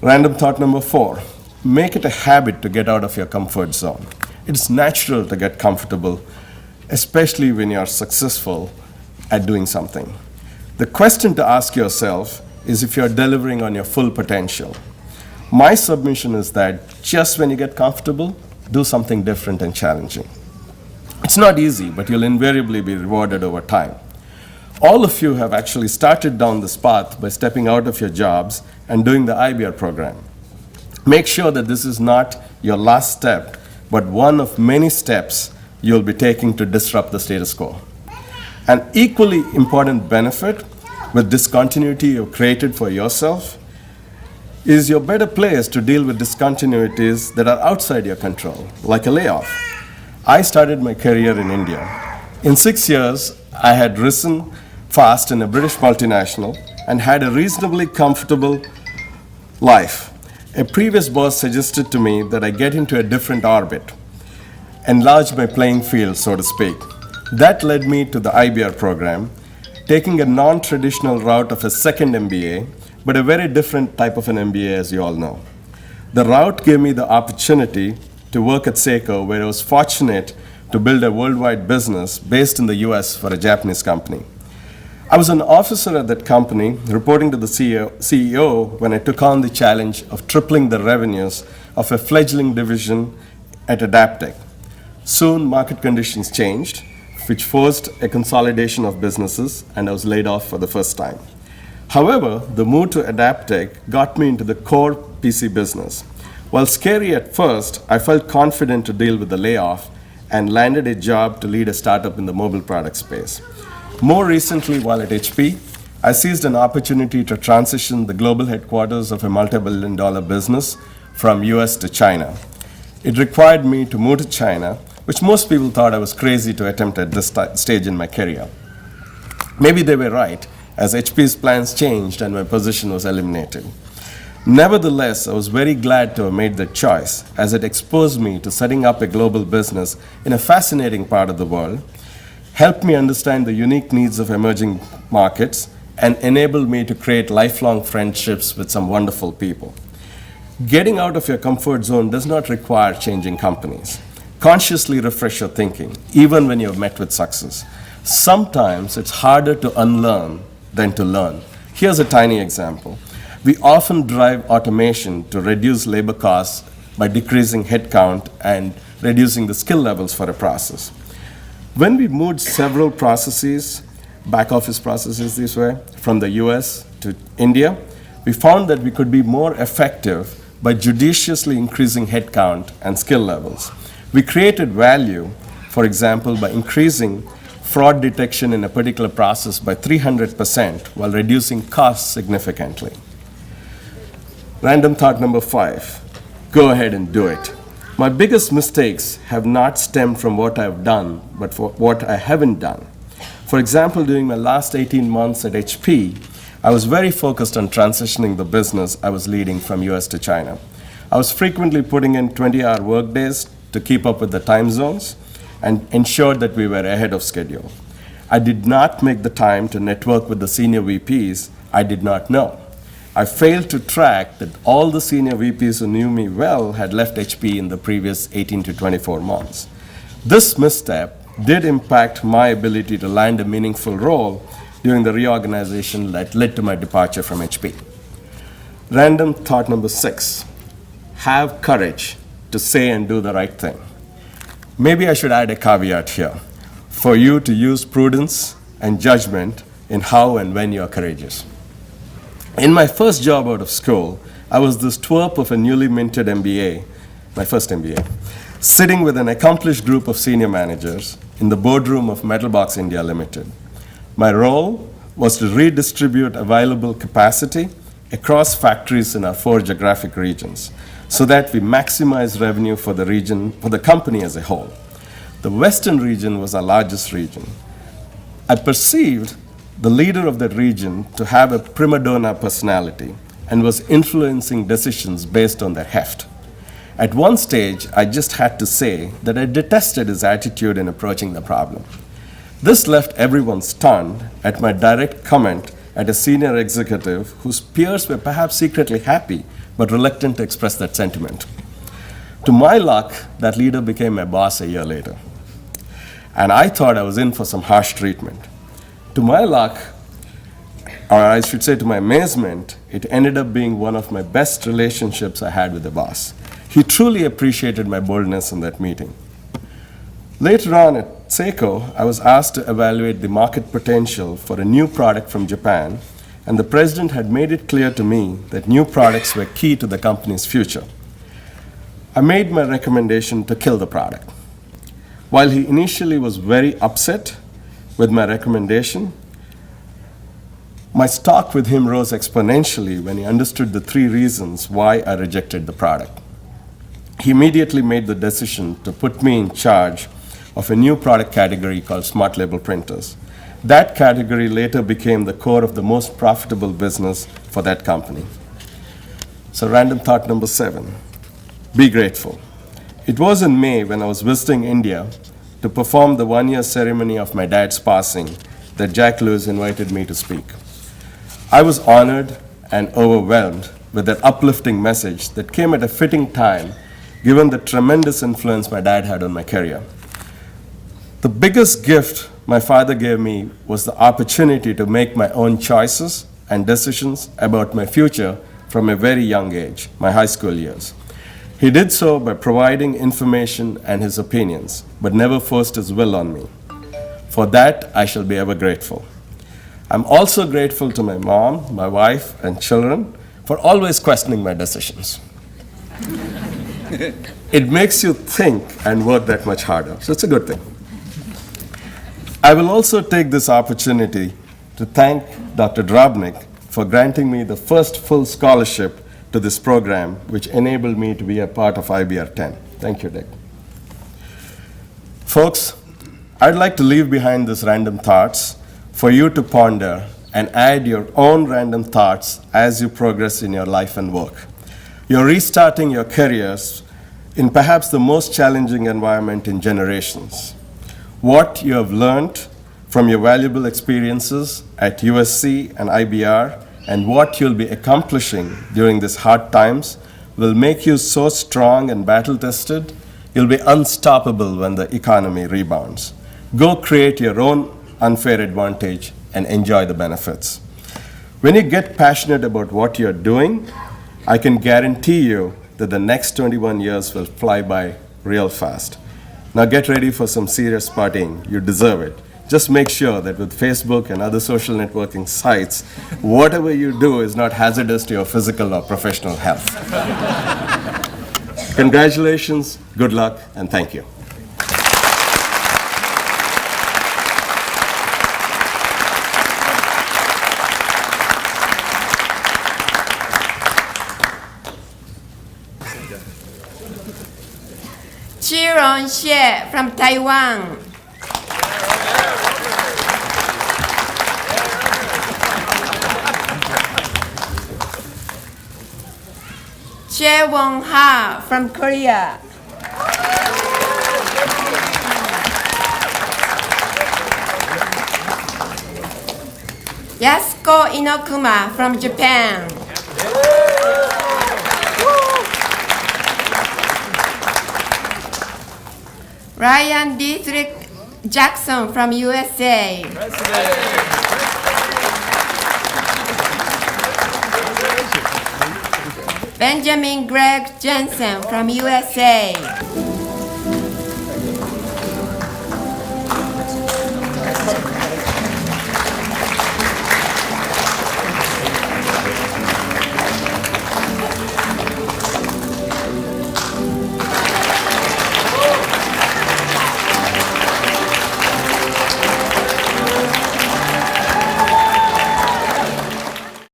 Random thought number 4, make it a habit to get out of your comfort zone. It's natural to get comfortable, especially when you're successful at doing something. The question to ask yourself is if you're delivering on your full potential. My submission is that just when you get comfortable, do something different and challenging. It's not easy, but you'll invariably be rewarded over time. All of you have actually started down this path by stepping out of your jobs and doing the IBEAR program. Make sure that this is not your last step, but one of many steps you'll be taking to disrupt the status quo. An equally important benefit with discontinuity you've created for yourself is you're better placed to deal with discontinuities that are outside your control, like a layoff. I started my career in India. In 6 years, I had risen fast in a British multinational and had a reasonably comfortable life. A previous boss suggested to me that I get into a different orbit, enlarge my playing field, so to speak. That led me to the IBEAR program, taking a non-traditional route of a second MBA, but a very different type of an MBA, as you all know. The route gave me the opportunity to work at Seiko, where I was fortunate to build a worldwide business based in the US for a Japanese company. I was an officer at that company, reporting to the CEO when I took on the challenge of tripling the revenues of a fledgling division at Adaptec. Soon, market conditions changed, which forced a consolidation of businesses, and I was laid off for the first time. However, the move to Adaptec got me into the core PC business. While scary at first, I felt confident to deal with the layoff and landed a job to lead a startup in the mobile product space. More recently, while at HP, I seized an opportunity to transition the global headquarters of a multi-billion-dollar business from US to China. It required me to move to China, which most people thought I was crazy to attempt at this stage in my career. Maybe they were right, as HP's plans changed and my position was eliminated. Nevertheless, I was very glad to have made that choice, as it exposed me to setting up a global business in a fascinating part of the world, helped me understand the unique needs of emerging markets, and enabled me to create lifelong friendships with some wonderful people. Getting out of your comfort zone does not require changing companies. Consciously refresh your thinking, even when you have met with success. Sometimes it's harder to unlearn than to learn. Here's a tiny example. We often drive automation to reduce labor costs by decreasing headcount and reducing the skill levels for a process. When we moved several processes, back office processes this way, from the US to India, we found that we could be more effective by judiciously increasing headcount and skill levels. We created value, for example, by increasing fraud detection in a particular process by 300% while reducing costs significantly. Random thought number 5, go ahead and do it. My biggest mistakes have not stemmed from what I've done, but for what I haven't done. For example, during my last 18 months at HP, I was very focused on transitioning the business I was leading from US to China. I was frequently putting in 20-hour workdays to keep up with the time zones and ensure that we were ahead of schedule. I did not make the time to network with the senior VPs I did not know. I failed to track that all the senior VPs who knew me well had left HP in the previous 18 to 24 months. This misstep did impact my ability to land a meaningful role during the reorganization that led to my departure from HP. Random thought number 6, have courage to say and do the right thing. Maybe I should add a caveat here, for you to use prudence and judgment in how and when you are courageous. In my first job out of school, I was this twerp of a newly minted MBA, my first MBA, sitting with an accomplished group of senior managers in the boardroom of Metalbox India Limited. My role was to redistribute available capacity across factories in our 4 geographic regions so that we maximize revenue for the region, for the company as a whole. The Western region was our largest region. I perceived the leader of that region to have a prima donna personality and was influencing decisions based on their heft. At one stage, I just had to say that I detested his attitude in approaching the problem. This left everyone stunned at my direct comment at a senior executive whose peers were perhaps secretly happy but reluctant to express that sentiment. To my luck, that leader became my boss a year later. And I thought I was in for some harsh treatment. To my luck, or I should say to my amazement, it ended up being one of my best relationships I had with the boss. He truly appreciated my boldness in that meeting. Later on at Seiko, I was asked to evaluate the market potential for a new product from Japan, and the president had made it clear to me that new products were key to the company's future. I made my recommendation to kill the product. While he initially was very upset with my recommendation, my stock with him rose exponentially when he understood the 3 reasons why I rejected the product. He immediately made the decision to put me in charge of a new product category called smart label printers. That category later became the core of the most profitable business for that company. So random thought number 7, be grateful. It was in May when I was visiting India to perform the 1-year ceremony of my dad's passing that Jack Lewis invited me to speak. I was honored and overwhelmed with that uplifting message that came at a fitting time given the tremendous influence my dad had on my career. The biggest gift my father gave me was the opportunity to make my own choices and decisions about my future from a very young age, my high school years. He did so by providing information and his opinions, but never forced his will on me. For that, I shall be ever grateful. I'm also grateful to my mom, my wife, and children for always questioning my decisions. It makes you think and work that much harder, so it's a good thing. I will also take this opportunity to thank Dr. Drobnik for granting me the first full scholarship to this program, which enabled me to be a part of IBEAR 10. Thank you, Dick. Folks, I'd like to leave behind these random thoughts for you to ponder and add your own random thoughts as you progress in your life and work. You're restarting your careers in perhaps the most challenging environment in generations. What you have learned from your valuable experiences at USC and IBEAR and what you'll be accomplishing during these hard times will make you so strong and battle-tested, you'll be unstoppable when the economy rebounds. Go create your own unfair advantage and enjoy the benefits. When you get passionate about what you're doing, I can guarantee you that the next 21 years will fly by real fast. Now get ready for some serious partying. You deserve it. Just make sure that with Facebook and other social networking sites, whatever you do is not hazardous to your physical or professional health. Congratulations, good luck, and thank you. Chiron Xie from Taiwan. Jae Won Ha from Korea. Yasuko Inokuma from Japan. Ryan Dietrich Jackson from USA. Benjamin Greg Jensen from USA.